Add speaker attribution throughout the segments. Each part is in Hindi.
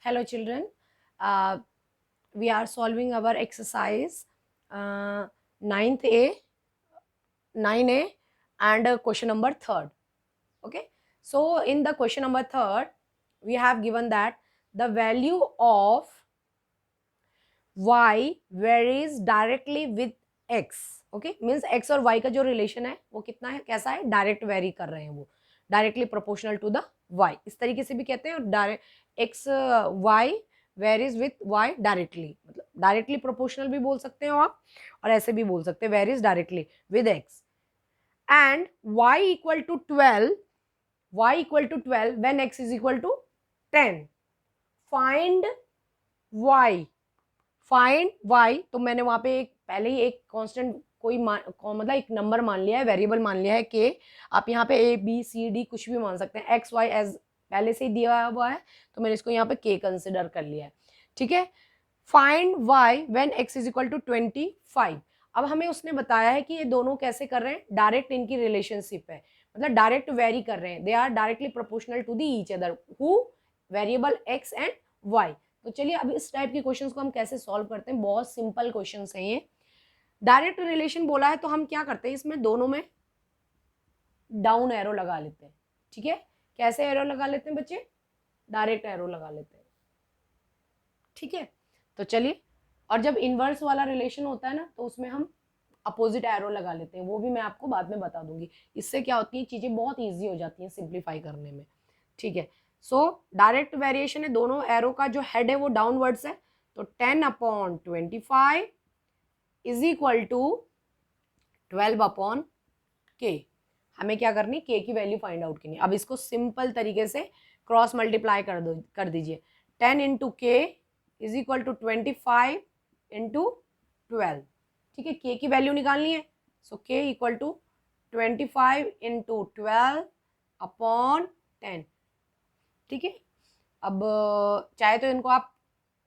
Speaker 1: Hello children, uh, we are solving our exercise 9th A, 9A and question number 3rd. Okay, so in the question number 3rd, we have given that the value of y varies directly with x. Okay, means x और y का जो रिलेशन है वो कितना है, कैसा है, डायरेक्ट वेरी कर रहे हैं, वो directly proportional to the y, इस तरीके से भी कहते हैं। और direct x y varies with y directly, मतलब डायरेक्टली प्रोपोर्शनल भी बोल सकते हो आप और ऐसे भी बोल सकते हैं varies directly with x and y equal to 12, y equal to 12 when x is equal to 10। Find y, find y, तो मैंने वहां पे एक पहले ही एक कांस्टेंट कोई मतलब एक नंबर मान लिया है, वेरिएबल मान लिया है k। आप यहाँ पे a b c d कुछ भी मान सकते हैं, x y एज पहले से ही दिया हुआ है तो मैंने इसको यहाँ पे k कंसिडर कर लिया है। ठीक है, find y when x is equal to 25। अब हमें उसने बताया है कि ये दोनों कैसे कर रहे हैं, डायरेक्ट इनकी रिलेशनशिप है, मतलब डायरेक्ट वेरी कर रहे हैं, they are directly proportional to the each other who variable x and y। तो चलिए अब इस टाइप के क्वेश्चंस को हम कैसे सॉल्व करते हैं, बहुत सिंपल क्वेश्चंस हैं ये। डायरेक्ट रिलेशन बोला है तो हम क्या करते हैं, इसमें दोनों में डाउन एरो लगा लेते हैं। ठीक है, कैसे एरो लगा लेते हैं बच्चे, डायरेक्ट एरो लगा लेते हैं। ठीक है, तो चलिए, और जब इनवर्स वाला रिलेशन होता है ना तो उसमें हम अपोजिट एरो लगा लेते हैं, वो भी मैं आपको बाद में बता दूंगी। इससे क्या होती है, चीजें बहुत ईजी हो जाती हैं सिंप्लीफाई करने में। ठीक है, सो डायरेक्ट वेरिएशन है, दोनों एरो का जो हेड है वो डाउनवर्ड्स है, तो 10/25 इज इक्वल टू 12/k। हमें क्या करनी, k की वैल्यू फाइंड आउट करनी। अब इसको सिंपल तरीके से क्रॉस मल्टीप्लाई कर दीजिए। 10 इंटू के इज इक्वल टू 25 इंटू 12। ठीक है, k की वैल्यू निकालनी है, सो k इक्वल टू 25 इंटू 12/10। ठीक है, अब चाहे तो इनको आप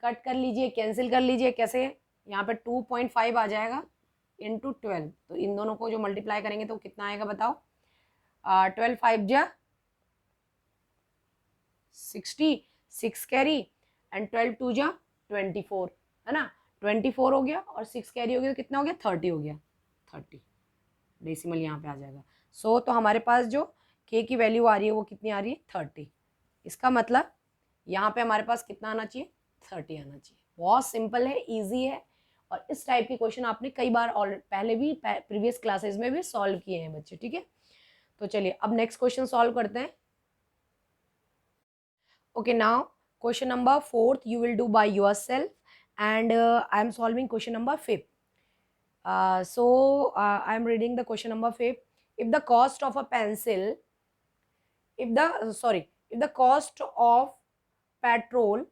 Speaker 1: कट कर लीजिए, कैंसिल कर लीजिए, कैसे, यहाँ पे 2.5 आ जाएगा इंटू 12, तो इन दोनों को जो मल्टीप्लाई करेंगे तो कितना आएगा बताओ, 12 5 जा 60, 6 कैरी एंड 12 2 जा 24, है ना, 24 हो गया और 6 कैरी हो गया तो कितना हो गया, 30 हो गया, 30 डेसिमल यहाँ पे आ जाएगा। सो तो हमारे पास जो k की वैल्यू आ रही है वो कितनी आ रही है, 30। इसका मतलब यहाँ पे हमारे पास कितना आना चाहिए, 30 आना चाहिए। बहुत सिंपल है, इजी है, और इस टाइप के क्वेश्चन आपने कई बार पहले भी प्रीवियस क्लासेस में भी सॉल्व किए हैं बच्चे। ठीक है, तो चलिए अब नेक्स्ट क्वेश्चन सॉल्व करते हैं। Okay, now question number 4th you will do by yourself, and I am solving question number 5th. I am reading the question number 5th. If the cost of a pencil, if the cost of petrol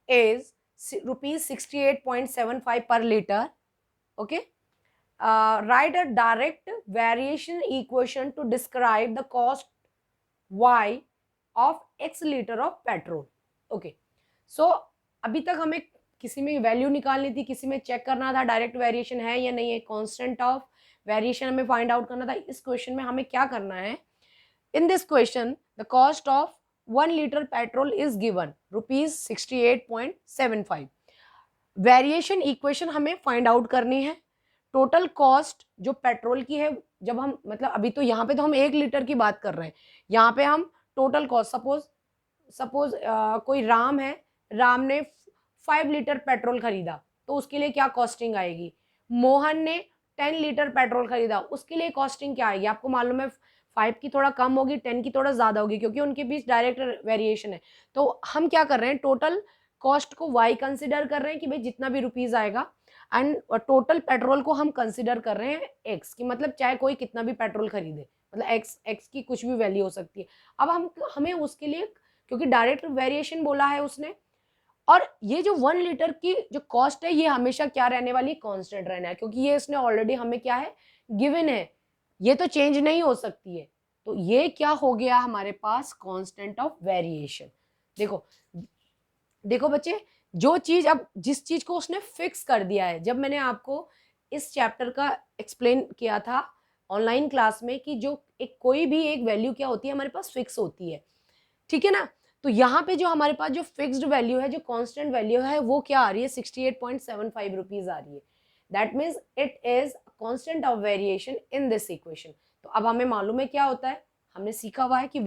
Speaker 1: is rupees 68.75 per liter, okay, write a direct variation equation to describe the cost y of x liter of petrol. Okay, so अभी तक हमें किसी में वैल्यू निकालनी थी, किसी में चेक करना था डायरेक्ट वेरिएशन है या नहीं है, कांस्टेंट ऑफ वेरिएशन हमें फाइंड आउट करना था। इस क्वेश्चन में हमें क्या करना है, in this question the cost of 1 litre petrol is given rupees 68.75। Variation equation हमें फाइंड आउट करनी है। टोटल कॉस्ट जो पेट्रोल की है, जब हम मतलब अभी तो यहाँ पे तो हम 1 लीटर की बात कर रहे हैं, यहाँ पे हम टोटल कॉस्ट, सपोज कोई राम है, राम ने 5 लीटर पेट्रोल खरीदा तो उसके लिए क्या कॉस्टिंग आएगी, मोहन ने 10 लीटर पेट्रोल खरीदा उसके लिए कॉस्टिंग क्या आएगी। आपको मालूम है 5 की थोड़ा कम होगी, 10 की थोड़ा ज्यादा होगी, क्योंकि उनके बीच डायरेक्ट वेरिएशन है। तो हम क्या कर रहे हैं, टोटल कॉस्ट को y कंसिडर कर रहे हैं कि भाई जितना भी रुपीज आएगा, एंड टोटल पेट्रोल को हम कंसिडर कर रहे हैं x की, मतलब चाहे कोई कितना भी पेट्रोल खरीदे, मतलब x की कुछ भी वैल्यू हो सकती है। अब हमें उसके लिए, क्योंकि डायरेक्ट वेरिएशन बोला है उसने, और ये जो 1 लीटर की जो कॉस्ट है ये हमेशा क्या रहने वाली, कांस्टेंट रहना है, क्योंकि ये इसने ऑलरेडी हमें क्या है, गिवन है, ये तो चेंज नहीं हो सकती है। तो ये क्या हो गया हमारे पास, कांस्टेंट ऑफ वेरिएशन। देखो देखो बच्चे, जो चीज, अब जिस चीज को उसने फिक्स कर दिया है, जब मैंने आपको इस चैप्टर का एक्सप्लेन किया था ऑनलाइन क्लास में कि जो एक कोई भी एक वैल्यू क्या होती है हमारे पास, फिक्स होती है। ठीक है ना, तो यहाँ पे जो हमारे पास जो फिक्स्ड वैल्यू है, जो कांस्टेंट वैल्यू है, वो क्या आ रही है, 68.75 रुपीज आ रही है। That means it is constant of variation in this equation. तो अब हमें मालूम है क्या होता है, हमने सीखा हुआ है कि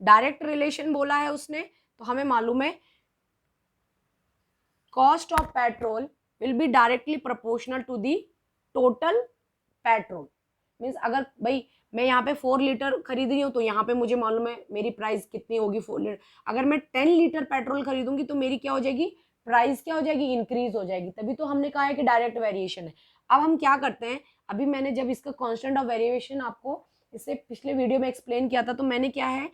Speaker 1: डायरेक्ट रिलेशन बोला है उसने, तो हमें मालूम है cost of petrol will be directly proportional to the total petrol. Means अगर भाई मैं यहाँ पे 4 लीटर खरीद रही हूँ, तो यहाँ पे मुझे मालूम है मेरी प्राइस कितनी होगी 4 लीटर। अगर मैं 10 लीटर पेट्रोल खरीदूंगी तो मेरी क्या हो जाएगी, प्राइस क्या हो जाएगी, इंक्रीज हो जाएगी। तभी तो हमने कहा है कि डायरेक्ट वेरिएशन है। अब हम क्या करते हैं, अभी मैंने जब इसका कांस्टेंट ऑफ वेरिएशन आपको इससे पिछले वीडियो में एक्सप्लेन किया था, तो मैंने क्या है,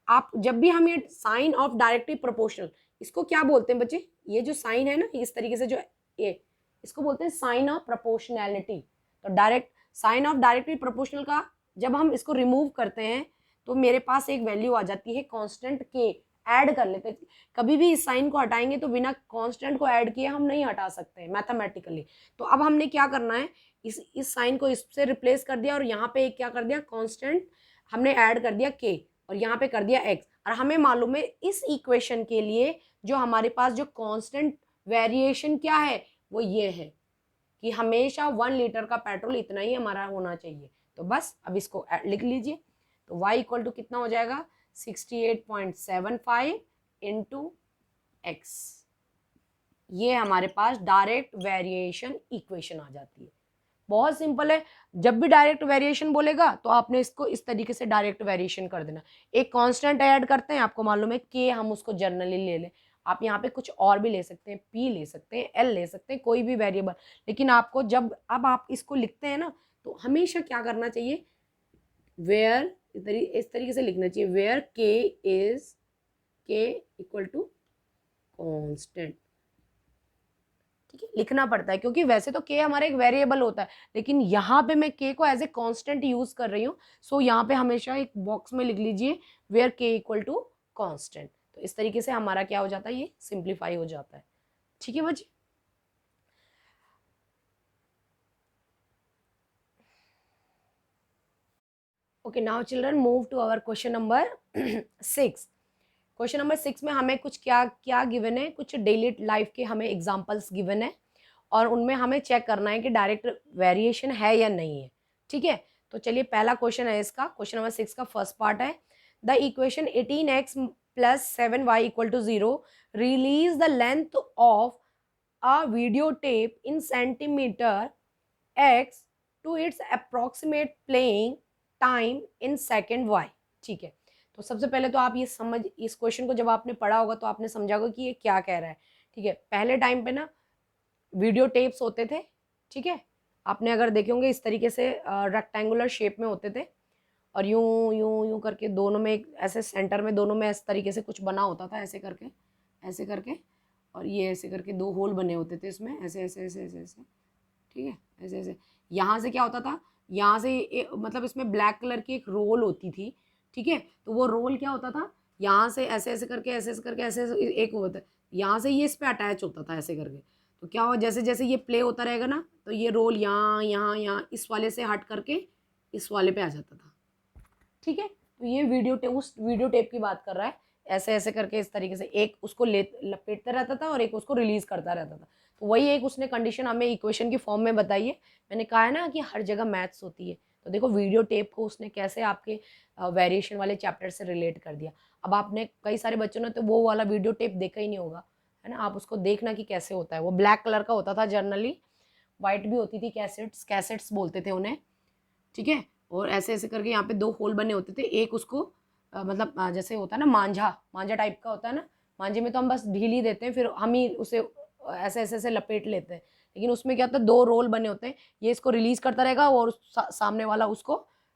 Speaker 1: आप जब भी हम ये साइन ऑफ डायरेक्टली प्रोपोर्शनल, इसको क्या बोलते हैं बच्चे, ये जो साइन है ना इस तरीके से, जो ये इसको बोलते हैं साइन ऑफ प्रोपोर्शनैलिटी। तो direct sign of directly proportional का जब हम इसको रिमूव करते हैं तो मेरे पास एक वैल्यू आ जाती है कांस्टेंट के, ऐड कर लेते हैं। कभी भी इस साइन को हटाएंगे तो बिना कांस्टेंट को ऐड किए हम नहीं हटा सकते मैथमेटिकली। तो अब हमने क्या करना है, इस साइन को इससे रिप्लेस कर दिया और यहाँ पे एक क्या कर दिया, कांस्टेंट हमने ऐड कर दिया के, और यहाँ पे कर दिया एक्स। और हमें मालूम है इस इक्वेशन के लिए जो हमारे पास जो कांस्टेंट वेरिएशन क्या है, वो ये है कि हमेशा 1 लीटर का पेट्रोल इतना ही हमारा होना चाहिए। तो बस अब इसको लिख लीजिए। तो y इक्वल टू कितना हो जाएगा, 68.75 इंटू एक्स। ये हमारे पास डायरेक्ट वेरिएशन इक्वेशन आ जाती है। बहुत सिंपल है, जब भी डायरेक्ट वेरिएशन बोलेगा तो आपने इसको इस तरीके से डायरेक्ट वेरिएशन कर देना। एक कांस्टेंट ऐड करते हैं, आपको मालूम है के, हम उसको जनरली ले लें। आप यहाँ पे कुछ और भी ले सकते हैं, पी ले सकते हैं, एल ले सकते हैं, कोई भी वेरिएबल। लेकिन आपको जब अब आप इसको लिखते हैं ना, तो हमेशा क्या करना चाहिए, वेयर इस तरीके से लिखना चाहिए, वेयर के इज के इक्वल टू कांस्टेंट। ठीक है, लिखना पड़ता है क्योंकि वैसे तो के हमारा एक वेरिएबल होता है, लेकिन यहाँ पे मैं के को एज ए कांस्टेंट यूज कर रही हूँ। सो यहाँ पे हमेशा एक बॉक्स में लिख लीजिए वेयर के इक्वल टू कांस्टेंट। तो इस तरीके से हमारा क्या हो जाता है, ये सिंप्लीफाई हो जाता है। ठीक है बच्चे, okay now children move to our question number 6। Question number 6 में हमें कुछ क्या क्या गिवन है, कुछ डेली लाइफ के हमें एग्जांपल्स गिवन है और उनमें हमें चेक करना है कि डायरेक्ट वेरिएशन है या नहीं है। ठीक है, तो चलिए पहला क्वेश्चन है इसका, क्वेश्चन नंबर 6 का फर्स्ट पार्ट है, the equation 18x plus 7y equal to 0 relates the length of a video tape in centimeter x to its approximate playing time in second y। ठीक है, तो सबसे पहले तो आप ये समझ, इस क्वेश्चन को जब आपने पढ़ा होगा तो आपने समझा होगा कि ये क्या कह रहा है। ठीक है, पहले टाइम पे ना वीडियो टेप्स होते थे। ठीक है, आपने अगर देखे होंगे इस तरीके से रेक्टेंगुलर शेप में होते थे और यूं यूं यूं करके दोनों में एक ऐसे सेंटर में दोनों में इस तरीके से कुछ बना होता था, ऐसे करके ऐसे करके, और ये ऐसे करके 2 होल बने होते थे इसमें, ऐसे ऐसे ऐसे ऐसे ऐसे। ठीक है, ऐसे ऐसे। यहाँ से क्या होता था, यहाँ से मतलब इसमें ब्लैक कलर की एक रोल होती थी। ठीक है, तो वो रोल क्या होता था, यहाँ से ऐसे ऐसे करके ऐसे ऐसे करके ऐसे एक होता है, यहाँ से ये इस पे अटैच होता था ऐसे करके। तो क्या हो, जैसे जैसे ये प्ले होता रहेगा ना, तो ये रोल यहाँ यहाँ यहाँ इस वाले से हट करके इस वाले पे आ जाता था। ठीक है, तो ये वीडियो टेप, उस वीडियो टेप की बात कर रहा है, ऐसे ऐसे करके इस तरीके से एक उसको लपेटता रहता था और एक उसको रिलीज करता रहता था। तो वही एक उसने कंडीशन हमें इक्वेशन की फॉर्म में बताई है। मैंने कहा है ना कि हर जगह मैथ्स होती है, तो देखो वीडियो टेप को उसने कैसे आपके वेरिएशन वाले चैप्टर से रिलेट कर दिया। अब आपने कई सारे बच्चों ने तो वो वाला वीडियो टेप देखा ही नहीं होगा, है ना, आप उसको देखना कि कैसे होता है। वो ब्लैक कलर का होता था जनरली, वाइट भी होती थी, कैसेट्स कैसेट्स बोलते थे उन्हें। ठीक है, और ऐसे ऐसे करके यहाँ पे 2 होल बने होते थे, एक उसको मतलब जैसे होता है ना मांझा, मांझा टाइप का होता है ना, मांझे में तो हम बस ढीली देते हैं, फिर हम ही उसे ऐसे ऐसे ऐसे लपेट लेते हैं। लेकिन उसमें क्या होता है, 2 रोल बने होते हैं, ये इसको रिलीज करता रहेगा और सामने वाला उसको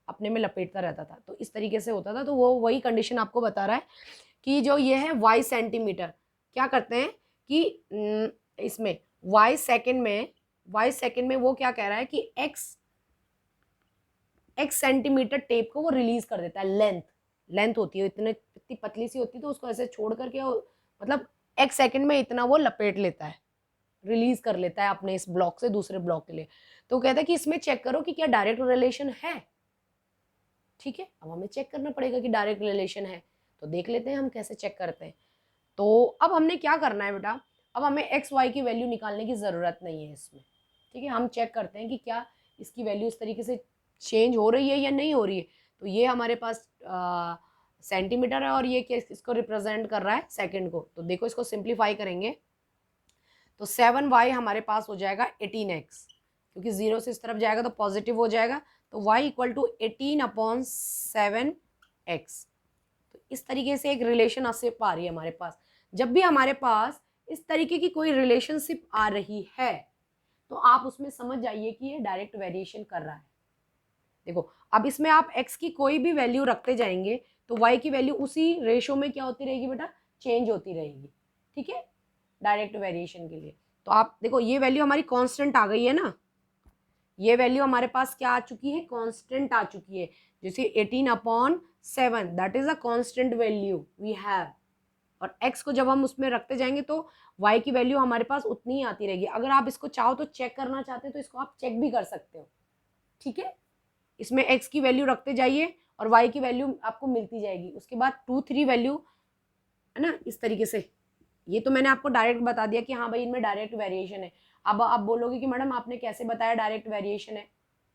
Speaker 1: अपने में लपेटता रहता था। तो इस तरीके से होता था। तो वो वही कंडीशन आपको बता रहा है कि जो ये है y सेंटीमीटर, क्या करते हैं कि इसमें y सेकेंड में वो क्या कह रहा है कि x सेंटीमीटर टेप को वो रिलीज कर देता है। लेंथ होती है इतनी पतली सी होती है, तो उसको ऐसे छोड़ करके मतलब x सेकंड में इतना वो लपेट लेता है, रिलीज कर लेता है अपने इस ब्लॉक से दूसरे ब्लॉक के लिए। तो कहता है कि इसमें चेक करो कि क्या डायरेक्ट रिलेशन है। ठीक है, अब हमें चेक करना पड़ेगा कि डायरेक्ट रिलेशन है, तो देख लेते हैं हम कैसे चेक करते हैं। तो अब हमने क्या करना है बेटा, अब हमें एक्स वाई की वैल्यू निकालने की ज़रूरत नहीं है इसमें, ठीक है। हम चेक करते हैं कि क्या इसकी वैल्यू इस तरीके से चेंज हो रही है या नहीं हो रही है। तो ये हमारे पास सेंटीमीटर है और ये इसको रिप्रेजेंट कर रहा है सेकंड को। तो देखो इसको सिंप्लीफाई करेंगे तो 7y हमारे पास हो जाएगा 18x, क्योंकि 0 से इस तरफ जाएगा तो पॉजिटिव हो जाएगा। तो y इक्वल टू 18/7x। तो इस तरीके से एक रिलेशनशिप आ रही है हमारे पास। जब भी हमारे पास इस तरीके की कोई रिलेशनशिप आ रही है तो आप उसमें समझ जाइए कि ये डायरेक्ट वेरिएशन कर रहा है। देखो अब इसमें आप x की कोई भी वैल्यू रखते जाएंगे तो y की वैल्यू उसी रेशो में क्या होती रहेगी बेटा, चेंज होती रहेगी, ठीक है, डायरेक्ट वेरिएशन के लिए। तो आप देखो ये वैल्यू हमारी कांस्टेंट आ गई है ना, ये वैल्यू हमारे पास क्या आ चुकी है, कांस्टेंट आ चुकी है। जैसे 18/7 that is a constant value we have, और x को जब हम उसमें रखते जाएंगे तो y की वैल्यू हमारे पास उतनी ही आती रहेगी। अगर आप इसको चाहो तो चेक करना चाहते हैं तो इसको आप चेक भी कर सकते हो, ठीक है। इसमें x की वैल्यू रखते जाइए और y की वैल्यू आपको मिलती जाएगी। उसके बाद 2-3 वैल्यू है ना, इस तरीके से। ये तो मैंने आपको डायरेक्ट बता दिया कि हाँ भाई इनमें डायरेक्ट वेरिएशन है। अब आप बोलोगे कि मैडम आपने कैसे बताया डायरेक्ट वेरिएशन है,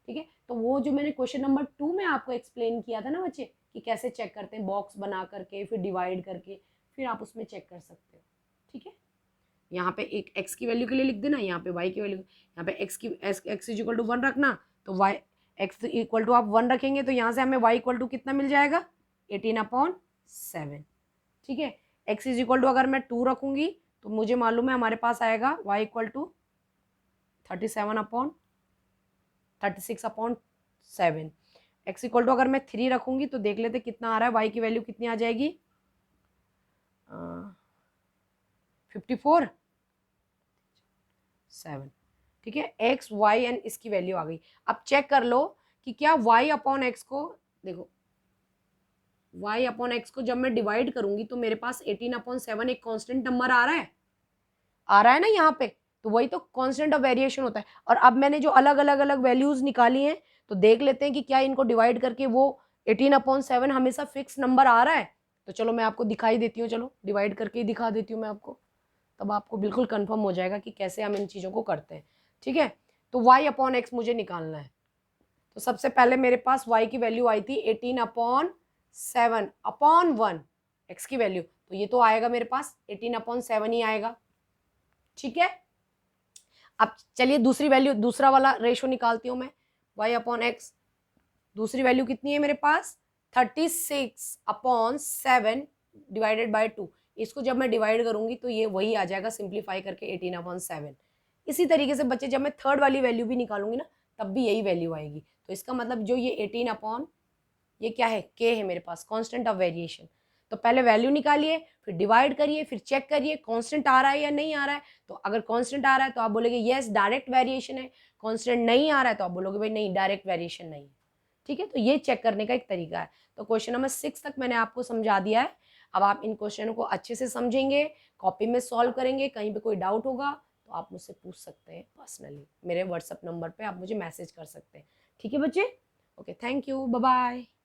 Speaker 1: ठीक है। तो वो जो मैंने क्वेश्चन नंबर 2 में आपको एक्सप्लेन किया था ना बच्चे, कि कैसे चेक करते हैं, बॉक्स बना करके फिर डिवाइड करके, फिर आप उसमें चेक कर सकते हो, ठीक है। यहाँ पे एक x की वैल्यू के लिए लिख देना, यहाँ पे y की वैल्यू, यहाँ पे x इज इक्वल टू 1 रखना। तो y x इक्वल टू आप 1 रखेंगे तो यहाँ से हमें y इक्वल टू कितना मिल जाएगा, 18/7, ठीक है। x इज इक्वल टू अगर मैं 2 रखूंगी तो मुझे मालूम है हमारे पास आएगा y equal to 36/7। x equal to अगर मैं 3 रखूंगी तो देख लेते कितना आ रहा है, y की वैल्यू कितनी आ जाएगी, 54/7, ठीक है। x y एंड इसकी वैल्यू आ गई। अब चेक कर लो कि क्या y/x को, देखो y/x को जब मैं डिवाइड करूंगी तो मेरे पास 18/7 एक कांस्टेंट नंबर आ रहा है ना यहाँ पे। तो वही तो कांस्टेंट ऑफ वेरिएशन होता है। और अब मैंने जो अलग अलग अलग वैल्यूज निकाली हैं तो देख लेते हैं कि क्या इनको डिवाइड करके वो 18/7 हमेशा फिक्स नंबर आ रहा है। तो चलो मैं आपको दिखाई देती हूँ, चलो डिवाइड करके ही दिखा देती हूँ मैं आपको, तब आपको बिल्कुल कंफर्म हो जाएगा कि कैसे हम इन चीज़ों को करते हैं, ठीक है। तो y/x मुझे निकालना है। तो सबसे पहले मेरे पास y की वैल्यू आई थी 18/7/1 x की वैल्यू, तो ये तो आएगा मेरे पास 18/7 ही आएगा, ठीक है। अब चलिए दूसरी वैल्यू, दूसरा वाला रेशो निकालती हूँ मैं, y/x। दूसरी वैल्यू कितनी है मेरे पास, 36/7 डिवाइडेड बाय 2। इसको जब मैं डिवाइड करूंगी तो ये वही आ जाएगा सिंप्लीफाई करके 18/7। इसी तरीके से बच्चे जब मैं थर्ड वाली वैल्यू भी निकालूंगी ना तब भी यही वैल्यू आएगी। तो इसका मतलब जो ये 18 ये क्या है, k है मेरे पास, कांस्टेंट ऑफ वेरिएशन। तो पहले वैल्यू निकालिए, फिर डिवाइड करिए, फिर चेक करिए कांस्टेंट आ रहा है या नहीं आ रहा है। तो अगर कांस्टेंट आ रहा है तो आप बोलोगे यस डायरेक्ट वेरिएशन है, कांस्टेंट नहीं आ रहा है तो आप बोलोगे भाई नहीं डायरेक्ट वेरिएशन नहीं है, ठीक है। तो ये चेक करने का एक तरीका है। तो क्वेश्चन नंबर 6 तक मैंने आपको समझा दिया है। अब आप इन क्वेश्चनों को अच्छे से समझेंगे, कॉपी में सॉल्व करेंगे, कहीं पे कोई डाउट होगा तो आप मुझसे पूछ सकते हैं पर्सनली, मेरे व्हाट्सएप नंबर पे आप मुझे मैसेज कर सकते हैं, ठीक है बच्चे। Okay, thank you, bye bye.